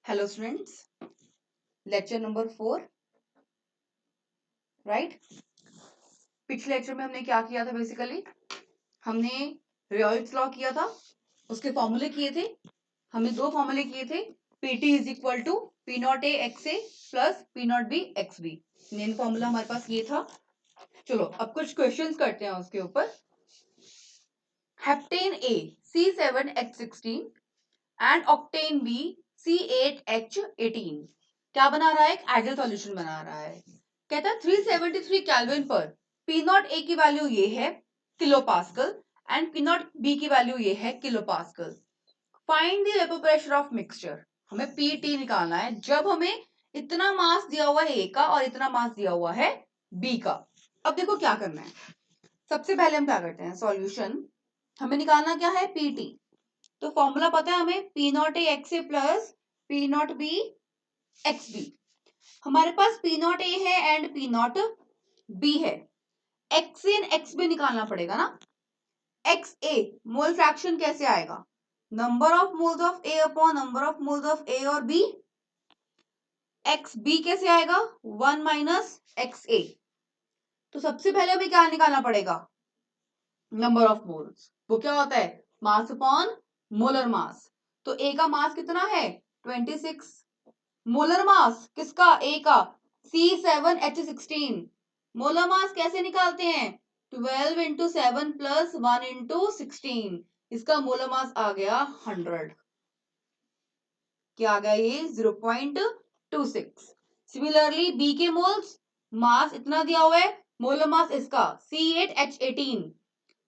Hello students, lecture number 4 right. पिछले lecture में हमने क्या किया था? बेसिकली हमने रेयल्स लॉ किया था, उसके फॉर्मूले किए थे। हमने दो फॉर्मूले किए थे, PT is equal to P not A X A plus P not B X B. Main formula हमारे पास ये था। चलो अब कुछ क्वेश्चंस करते हैं उसके ऊपर। Heptane A C7H16 and octane B C8H18 क्या बना रहा है? एक आइडियल सॉल्यूशन बना रहा है। कहता है 373 केल्विन पर पी नॉट ए की वैल्यू ये है kilo pascal and P not be की वैल्यू ये है kilo pascal. Find the vapour pressure of mixture. हमें पीटी निकालना है जब हमें इतना मास दिया हुआ है ए का और इतना मास दिया हुआ है बी का। अब देखो क्या करना है। सबसे पहले हम क्या करते हैं, सॉल्यूशन हमें निकालना क्या है, पीटी। तो फॉर्मूला पता है हमें, P not A X A plus P not B X B. हमारे पास पी नॉट ए है एंड पी नॉट बी है। एक्स एंड एक्स बी निकालना पड़ेगा ना। एक्स ए मोल फ्रैक्शन कैसे आएगा? Number of moles of A upon number of moles of A और बी। एक्स बी कैसे आएगा? 1 माइनस एक्स ए। तो सबसे पहले हमें क्या निकालना पड़ेगा? Number of moles. वो क्या होता है? Mass upon molar mass. तो ए का मास कितना है? 26। मोलर मास किसका? ए का C7H16। मोलर मास कैसे निकालते हैं? 12 इंटू 7 प्लस 1 इंटू 16। इसका मोलर मास आ गया 100। क्या आ गया ये? 0.26। सिमिलरली बी के मोल्स मास इतना दिया हुआ है, मोलर मास इसका C8H18।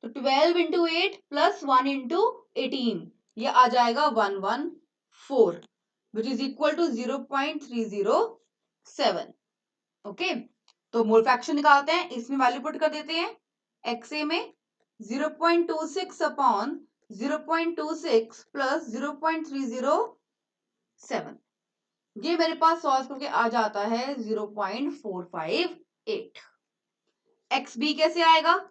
तो 12 इंटू 8 प्लस 1 इंटू 18 ये आ जाएगा 114 which is equal to 0.307। Okay, तो मोल फ्रैक्शन निकालते हैं, इसमें वैल्यू पुट कर देते हैं। एक्सए में 0.26 अपॉन 0.26 प्लस 0.307, ये मेरे पास सॉल्व करके आ जाता है 0.458। एक्स बी कैसे आएगा?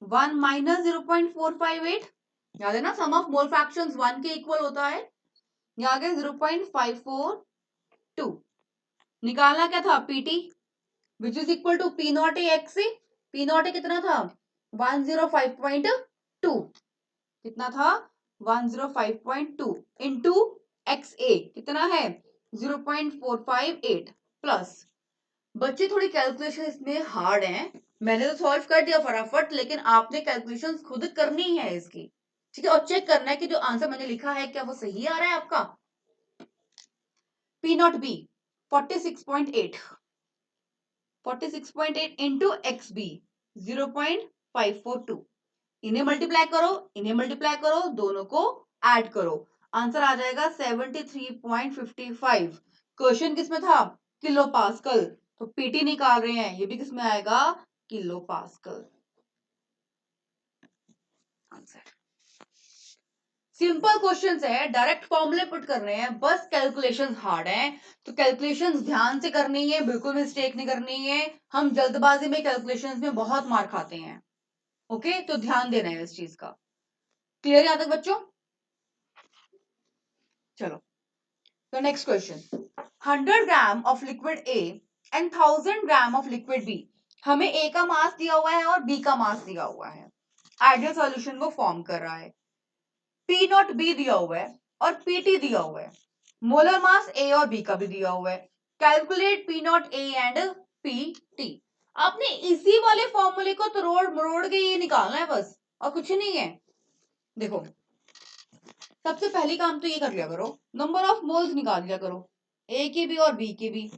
1 माइनस 0.458। याद है ना, सम ऑफ मोल फ्रैक्शंस 1 के इक्वल होता है। ये आ गया 0.542। निकालना क्या था? PT which is equal to P not A X A. P not A कितना था? 105.2। कितना था? 105.2 इंटू एक्स ए कितना है? 0.458 प्लस। बच्चे थोड़ी कैलकुलेशन इसमें हार्ड हैं, मैंने तो सॉल्व कर दिया फटाफट, लेकिन आपने कैलकुलेशन खुद करनी है इसकी। ठीक है, और चेक करना है कि जो आंसर मैंने लिखा है क्या वो सही आ रहा है आपका। P not B 46.8 into X B 0.542। इन्हें मल्टीप्लाई करो, इन्हें मल्टीप्लाई करो, दोनों को ऐड करो, आंसर आ जाएगा 73.55। क्वेश्चन किसमें था? Kilo pascal. तो पीटी निकाल रहे हैं, ये भी किसमें आएगा? Kilo pascal. Answer simple questions है, डायरेक्ट फॉर्मूले पुट कर रहे हैं, बस कैलकुलेशंस हार्ड हैं। तो कैलकुलेशंस ध्यान से करनी है, बिल्कुल मिस्टेक नहीं करनी है। हम जल्दबाजी में कैलकुलेशंस में बहुत मार खाते हैं। ओके, तो ध्यान देना है इस चीज का। क्लियर है तक बच्चों? चलो, तो next question. 100 gram of liquid A and 1000 gram of liquid B. हमें ए का मास दिया हुआ है और बी का मास दिया हुआ है। आइडियल सॉल्यूशन को फॉर्म कर रहा है। पी नॉट बी दिया हुआ है और पीटी दिया हुआ है। मोलर मास ए और बी का भी दिया हुआ है। Calculate P not A and P T. आपने इसी वाले फॉर्मूले को तोड़ मरोड़ के ये निकालना है बस, और कुछ नहीं है। देखो, सबसे पहली काम तो ये कर लिया करो, नंबर ऑफ मोल्स निकाल लिया करो, ए के भी और बी के भी,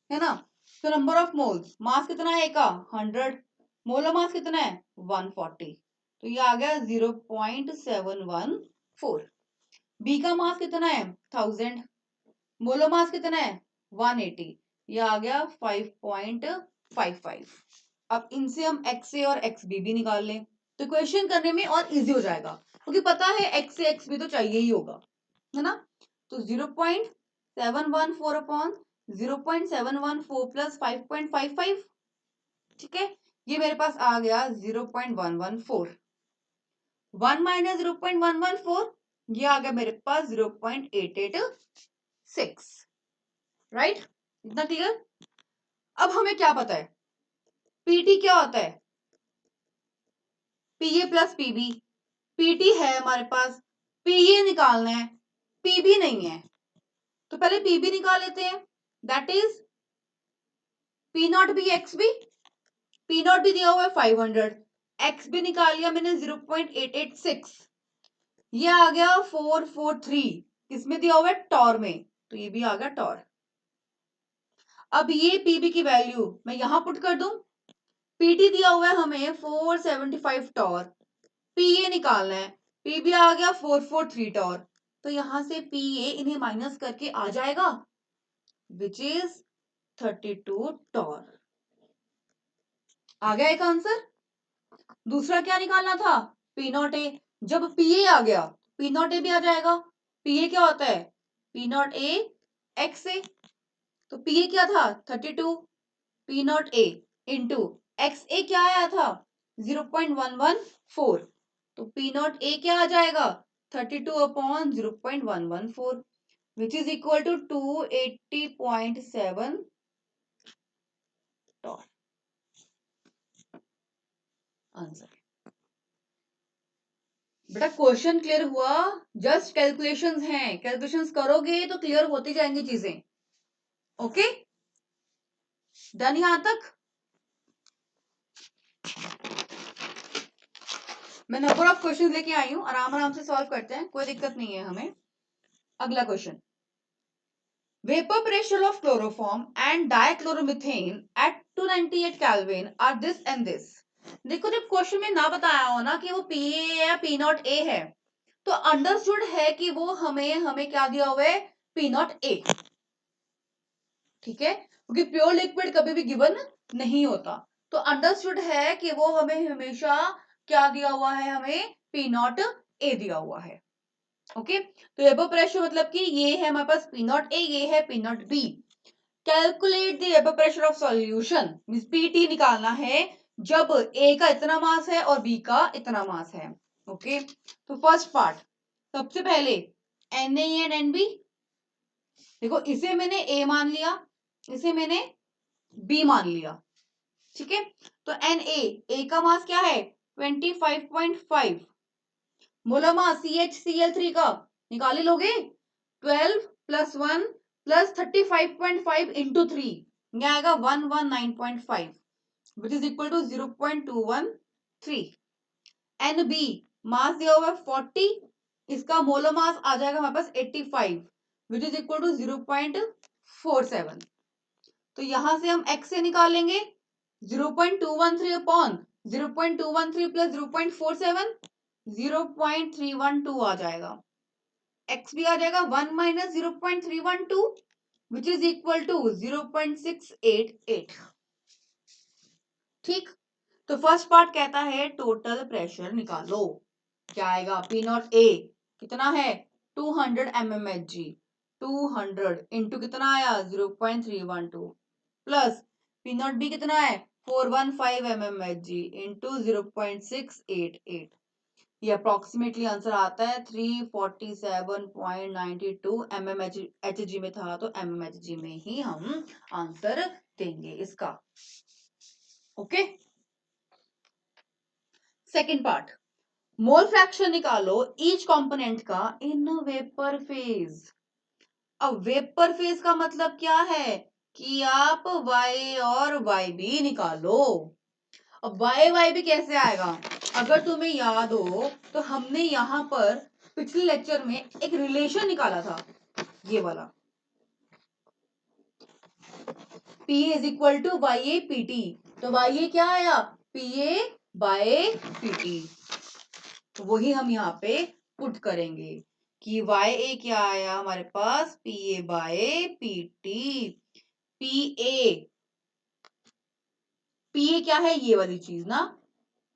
है ना। तो नंबर ऑफ मोल्स, मास कितना है ए का? 100। मोलर मास कितना है? 140। तो ये आ गया 0.714। बी का मास कितना है? 1000। मोलर मास कितना है? 180। ये आ गया 5.55। अब इनसे हम एक्स ए और एक्स बी भी निकाल लें तो क्वेश्चन करने में और इजी हो जाएगा, क्योंकि पता है एक्स ए एक्स बी तो चाहिए ही होगा, है ना। तो 0.714 अपॉन 0.714 प्लस 5.55। ठीक है, ये मेरे पास आ गया 0.114। 1 माइनस 0.114, ये आ गया मेरे पास 0.88 6, राइट? इतना क्लियर? अब हमें क्या पता है, पीटी क्या होता है, पीए प्लस पीबी। पीटी है हमारे पास, पीए निकालना है, पीबी नहीं है, तो पहले पीबी निकाल लेते हैं, that is P not B X B. P not भी दिया हुआ है 500, एक्स भी निकाल लिया मैंने 0.886, ये आ गया 443, किसमें दिया हुआ है, टॉर में, तो ये भी आ गया टॉर। अब ये पीबी की वैल्यू मैं यहां पुट कर दूं, पीटी दिया हुआ है हमें 475 टॉर, पीए निकालना है, पीबी आ गया 443 टॉर, तो यहां से पीए इन्हें माइनस करके आ जाएगा विच इज 32 टॉर। आ गया एक आंसर। दूसरा क्या निकालना था, पी नॉट ए, जब पीए आ गया पी नॉट ए भी आ जाएगा। पीए क्या होता है, P not A X A, तो पीए क्या था 32, P not A into X A क्या आया था 0.114, तो पी नॉट ए क्या आ जाएगा 32 upon 0.114 which is equal to 280.7 torr. Answer. बेटा क्वेश्चन क्लियर हुआ, जस्ट कैलकुलेशंस हैं, कैलकुलेशंस करोगे तो क्लियर होती जाएंगी चीजें। ओके, डन यहां तक? मैं नंबर ऑफ क्वेश्चन लेके आई हूं, आराम आराम से सॉल्व करते हैं, कोई दिक्कत नहीं है हमें। अगला question, vapor pressure of chloroform and dichloromethane at 298 Kelvin are this and this। देखो जब क्वेश्चन में ना बताया हो ना कि वो पी ए या पी नॉट ए है, तो अंडरस्टूड है कि वो हमें हमें क्या दिया हुआ है, पी नॉट ए, ठीक है, क्योंकि प्योर लिक्विड कभी भी गिवन नहीं होता, तो अंडरस्टूड है कि वो हमें हमेशा क्या दिया हुआ है, हमें पी नॉट ए दिया हुआ है। ओके, तो वेपर प्रेशर मतलब कि ये है हमारे पास पी नॉट ए, ये है P not be. Calculate the vapour pressure of solution, means PT निकालना है जब ए का इतना मास है और बी का इतना मास है। ओके, तो फर्स्ट पार्ट, सबसे पहले N A and N B, देखो इसे मैंने ए मान लिया, इसे मैंने बी मान लिया, ठीक है, तो एन ए का मास क्या है 25.5, मोलर मास CHCl3 का निकाल ही लोगे, 12 प्लस 1 प्लस 35.5 इंटू 3, यह आएगा 119.5 which is equal to 0.213। N B mass दिया हुआ है 40, इसका मोलर मास आ जाएगा हमारे पास 85 विच इज इक्वल टू 0.47, तो यहां से हम x से निकालेंगे 0.213 अपॉन 0.213 प्लस 0.47, 0.312 आ जाएगा, x भी आ जाएगा 1 minus 0.312 which is equal to 0.688। ठीक, तो फर्स्ट पार्ट कहता है टोटल प्रेशर निकालो, क्या आएगा, पी नॉट ए कितना है 200 mmHg, 200 इंटू कितना आया 0.312 प्लस पी नॉट बी कितना है 415 mmHg इंटू 0.688, ये अप्रोक्सीमेटली आंसर आता है 347.92 mmHg में था, तो mmHg में ही हम आंसर देंगे इसका। Okay, second part, mole fraction निकालो ईच कंपोनेंट का इन वेपर फेज। अब वेपर फेज का मतलब क्या है कि आप y और yb निकालो। अब y भी कैसे आएगा, अगर तुम्हें याद हो तो हमने यहां पर पिछले लेक्चर में एक रिलेशन निकाला था, ये वाला P is equal to Y A P T, तो वाई ए क्या आया P A by P T, तो वही हम यहाँ पे पुट करेंगे कि वाई ए क्या आया हमारे पास P A by P T, P A क्या है ये वाली चीज ना,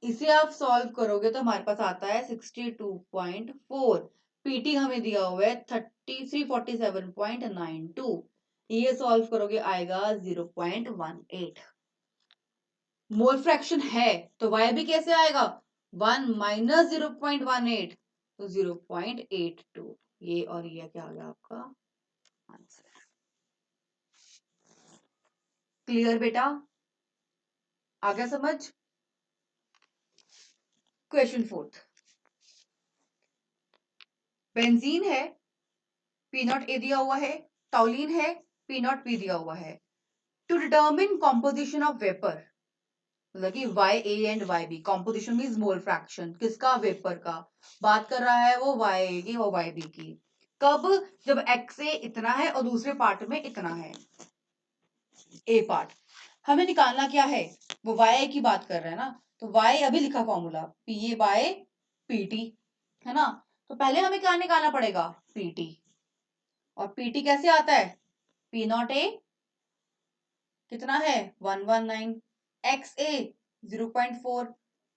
इसे आप सॉल्व करोगे तो हमारे पास आता है 62.4, पीटी हमें दिया हुआ है 347.92, ये सॉल्व करोगे आएगा 0.18। मोल फ्रैक्शन है तो y भी कैसे आएगा 1 माइनस 0.18, तो 0.82, ये और ये क्या आ गया आपका आंसर। क्लियर बेटा, आगे समझ। क्वेश्चन फोर्थ, बेंजीन है, पी नॉट ए दिया हुआ है, टॉलिन है, पी नॉट पी दिया हुआ है। To determine composition of vapour, मतलब कि Y A and Y B, composition means mole fraction, किसका, वेपर का बात कर रहा है वो, वाई ए की और वाई बी की। कब, जब एक्स ए इतना है और दूसरे पार्ट में इतना है, ए पार्ट। हमें निकालना क्या है, वो वाई ए की बात कर रहे हैं ना, तो वाई अभी लिखा formula P A by P T, है ना। तो पहले हमें क्या निकालना पड़ेगा, पी टी। और पी टी कैसे आता है, पी नॉट ए कितना है 119, X A 0.4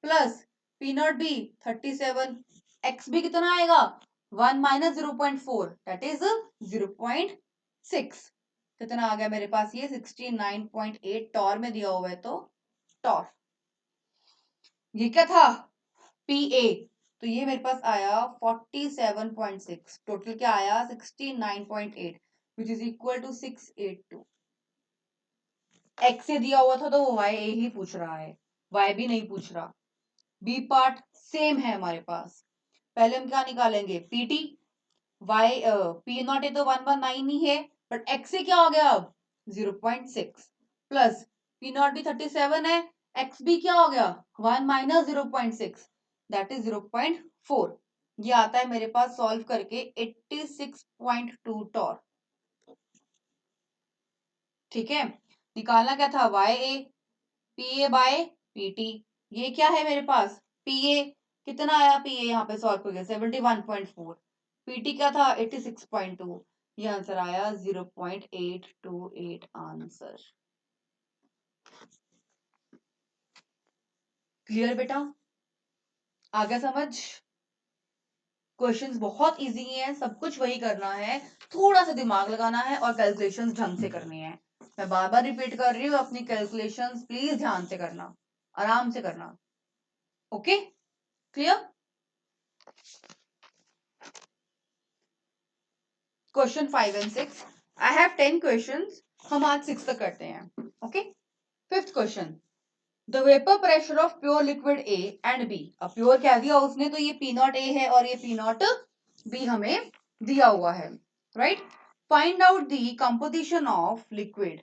plus P not B 37, X B कितना आएगा 1 माइनस 0.4 दैट इज 0.6। कितना आ गया मेरे पास, ये 69.8 टॉर में दिया हुआ है, तो टॉर। ये क्या था, पी ए, तो ये मेरे पास आया 47.6, टोटल क्या आया 69.8 which is equal to 682। X से दिया हुआ था तो वो वाई ए ही पूछ रहा है, वाई बी नहीं पूछ रहा। बी पार्ट सेम है हमारे पास, पहले हम क्या निकालेंगे, PT. Y P not A तो 119 ही है, बट एक्स से क्या हो गया अब 0.6 प्लस पी नॉट भी 37 है, एक्स बी क्या हो गया 1 माइनस 0.6 दैट इज 0.4। ये आता है मेरे पास सॉल्व करके 86.2 टॉर। ठीक है, निकालना क्या था, Y A P A by P T. ये क्या है मेरे पास, पी ए कितना आया, पी ए यहाँ पे सॉल्व करके 71.4, पी टी क्या था 86.2, ये आंसर आया 0.828 आंसर। क्लियर बेटा, आगे समझ। क्वेश्चंस बहुत इजी हैं, सब कुछ वही करना है, थोड़ा सा दिमाग लगाना है और कैलकुलेशंस ढंग से करनी है। मैं बार बार रिपीट कर रही हूँ, अपनी कैलकुलेशंस प्लीज ध्यान से करना, आराम से करना। Okay, clear. Question 5 and 6, I have 10 questions, हम आज 6 तक करते हैं। Okay, fifth question, the vapour pressure of pure liquid A and B. अब प्योर क्या दिया उसने, तो ये पी नॉट ए है और ये पी नॉट बी हमें दिया हुआ है, right. Find out the composition of liquid.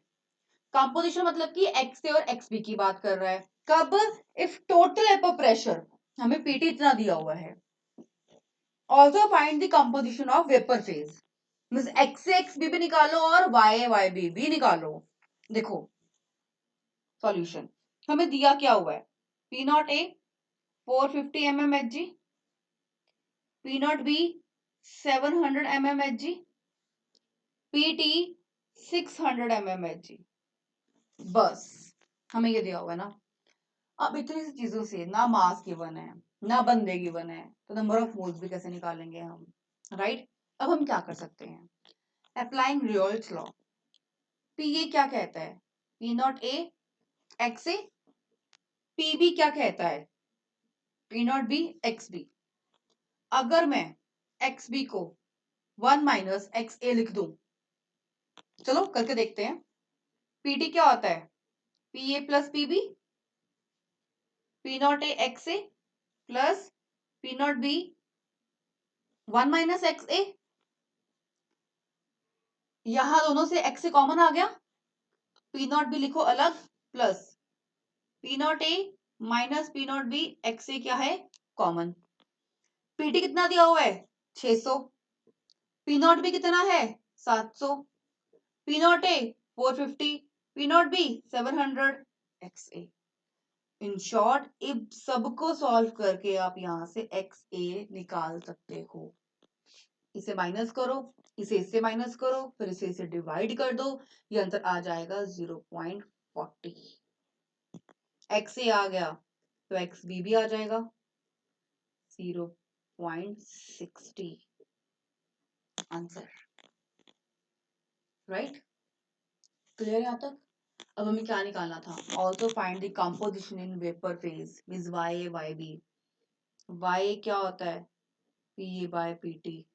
Composition मतलब कि एक्स ए और एक्स बी की बात कर रहा है, कब, इफ टोटल वेपर प्रेशर, हमें पीटी इतना दिया हुआ है। Also find the composition of vapour phase, means x से एक्स बी भी निकालो और वाई वाई बी भी निकालो। देखो सॉल्यूशन, हमें दिया क्या हुआ है, P not A 450 mm Hg, P not B 700 mm Hg, P T 600 mm Hg। बस हमें ये दिया हुआ है ना। अब इतनी सी चीजों से ना मास गिवन है ना बंदे गिवन है, तो नंबर ऑफ मोल्स भी कैसे निकालेंगे हम, राइट। अब हम क्या कर सकते हैं, applying Raoult's law. P A क्या कहता है, P not A X A, P B क्या कहता है, P not B X B. अगर मैं एक्स बी को 1 माइनस एक्स ए लिख दूं, चलो करके देखते हैं। पीटी क्या होता है, P A plus P B, P not A X A plus P not B 1 minus X A. यहां दोनों से एक्स ए कॉमन आ गया, पी नॉट बी लिखो अलग, plus P not A minus P not B, X A क्या है common. PT कितना दिया हुआ है 600, पी नॉट बी कितना है 700, P not A 450, P not B 700, X A. In short इन सबको सॉल्व करके आप यहां से एक्स ए निकाल सकते हो। इसे माइनस करो, इसे इससे माइनस करो, फिर इसे इसे डिवाइड कर दो, ये आंसर आ जाएगा 0.40। एक्स ए आ गया तो एक्स बी भी आ जाएगा 0.60 आंसर, राइट। क्लियर यहाँ तक। अब हमें क्या निकालना था, also find the composition in vapour phase means Y A Y B. Y क्या होता है, P A by P T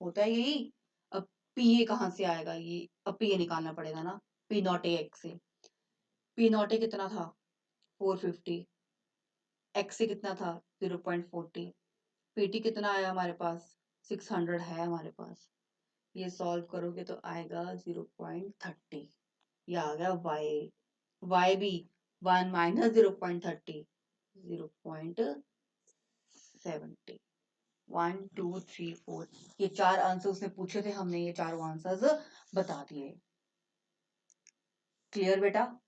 होता है यही। अब पी ए कहाँ से आएगा, ये अब पी ए निकालना पड़ेगा ना, पी नॉट ए एक्स से। पी नॉट ए कितना था 450, एक्स से कितना था 0.40, पीटी कितना आया हमारे पास 600 है हमारे पास। ये सॉल्व करोगे तो आएगा 0.30, ये आ गया वाई। वाई भी 1 माइनस 0.30 0.70। 1 2 3 4, ये 4 आंसर उसने पूछे थे, हमने ये चारों आंसर्स बता दिए। क्लियर बेटा,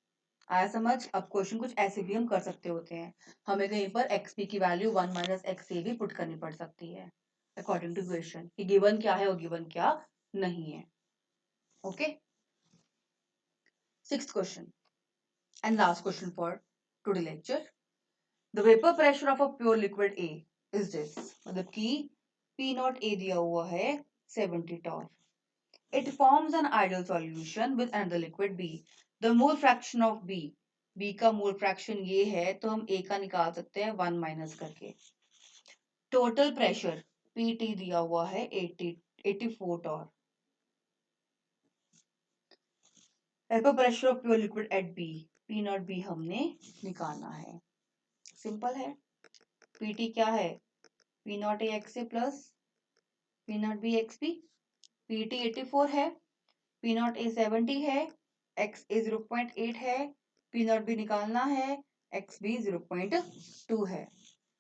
आया समझ। अब क्वेश्चन कुछ ऐसे भी हम कर सकते होते हैं, हमें कहीं पर एक्स पी की वैल्यू 1 माइनस एक्स ए भी पुट करनी पड़ सकती है अकॉर्डिंग टू क्वेश्चन, कि गिवन क्या है और गिवन क्या नहीं है। Okay, sixth question and last question for today lecture. The vapour pressure of a pure liquid A is this, मतलब कि पी नॉट ए दिया हुआ है 70 Tor. It forms an ideal solution with another liquid B. The mole fraction of B, B का mole fraction ये है, तो हम A का निकाल सकते हैं 1 माइनस करके। टोटल प्रेशर PT दिया हुआ है 84 torr. Vapour pressure of pure liquid at B, P not B हमने निकालना है। सिंपल है, PT क्या है P not A X A plus P not B X B. PT 84 है, P नॉट A 70 है, एक्स ए 0.8 है, P नॉट B निकालना है, एक्स बी 0.2 है,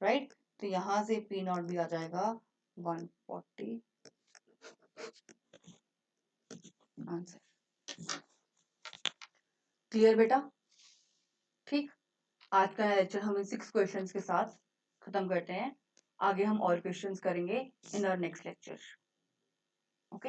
राइट। तो यहां से P नॉट B आ जाएगा 140 आंसर। क्लियर बेटा, ठीक। आज का लेक्चर हम इन 6 क्वेश्चंस के साथ खत्म करते हैं, आगे हम और क्वेश्चंस करेंगे in our next lecture. Okay.